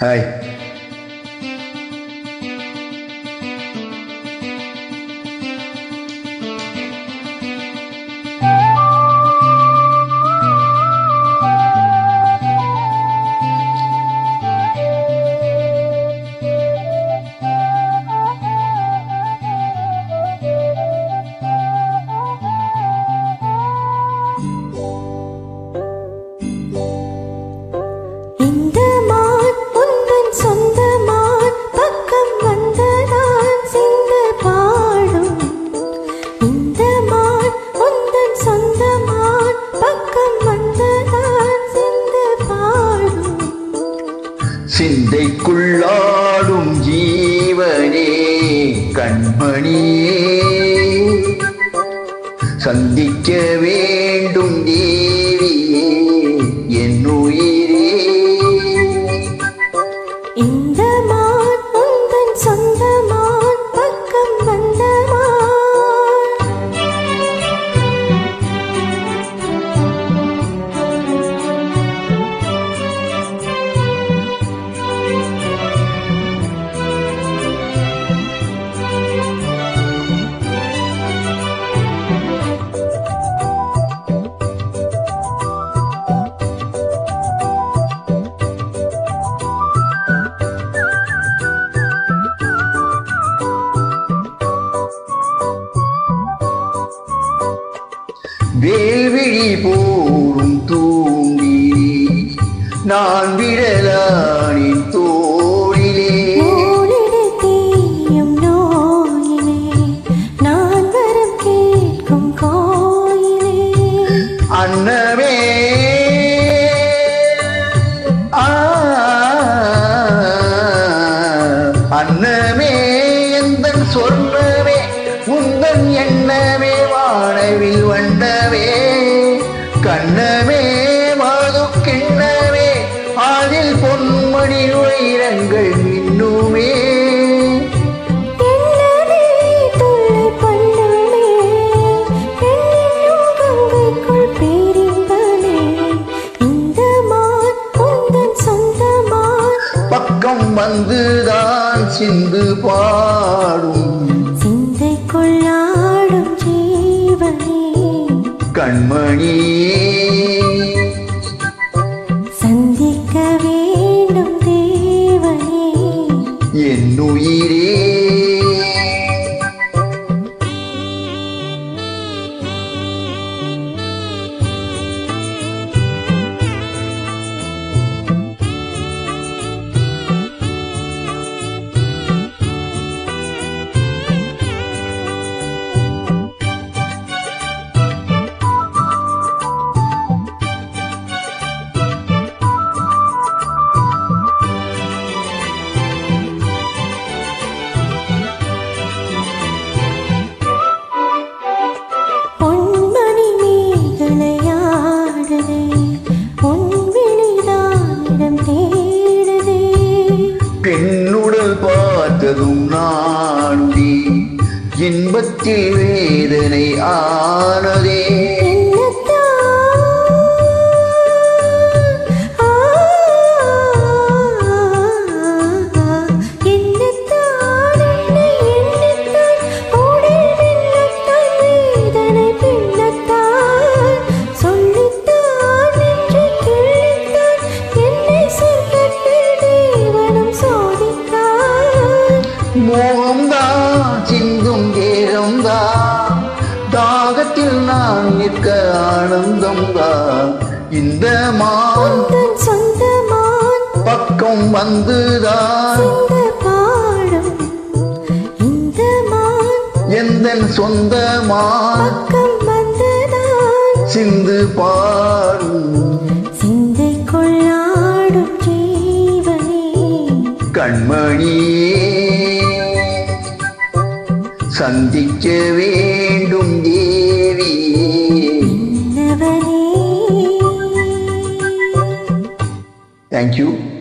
Hi. சிந்தைக்குள்ளாடும் ஜீவனே கண்மணியே, சந்திக்க வேண்டும் தேவியே என் உயிரே. இந்த மான் உந்தன் சொந்த மான், பக்கம் வந்த வேல்விழி போரும் தூங்கி நான் விடலானின் தோளிலே, தீயும் நோயிலே நான் வரம் கேட்கும் கோயிலே. அன்னமே அன்னமே எந்தன் சொர்ணமே, உந்தன் எண்ணமே வானவில் வண்டவே. கண்ணமே மது கிண்ணமே, அதில் பொன்மணி உயிரங்கள் இன்னுமே. பக்கம் வந்துதான் சிந்து பாடும், சிந்தைக்குள்ளாடும் ஜீவனே கண்மணியே, சந்திக்க வேண்டும் தேவனே என் உயிரே. பெண்ணுடல் பார்த்ததும் நாடி இன்பத்தில் வேதனை ஆனதே. மோகம்தான் சிந்தும் தேகம்தான், தாகத்தில் நான் நிற்க ஆனந்தம்தான். இந்த மான் சொந்த மான், பக்கம் வந்துதான் பாடும். இந்த மான் எந்தன் சொந்த மான், பக்கம் வந்துதான் சிந்து பாடும். சிந்தைக்குள்ளாடும் ஜீவனே கண்மணியே, சந்திக்க வேண்டும் தேவியே. Thank you.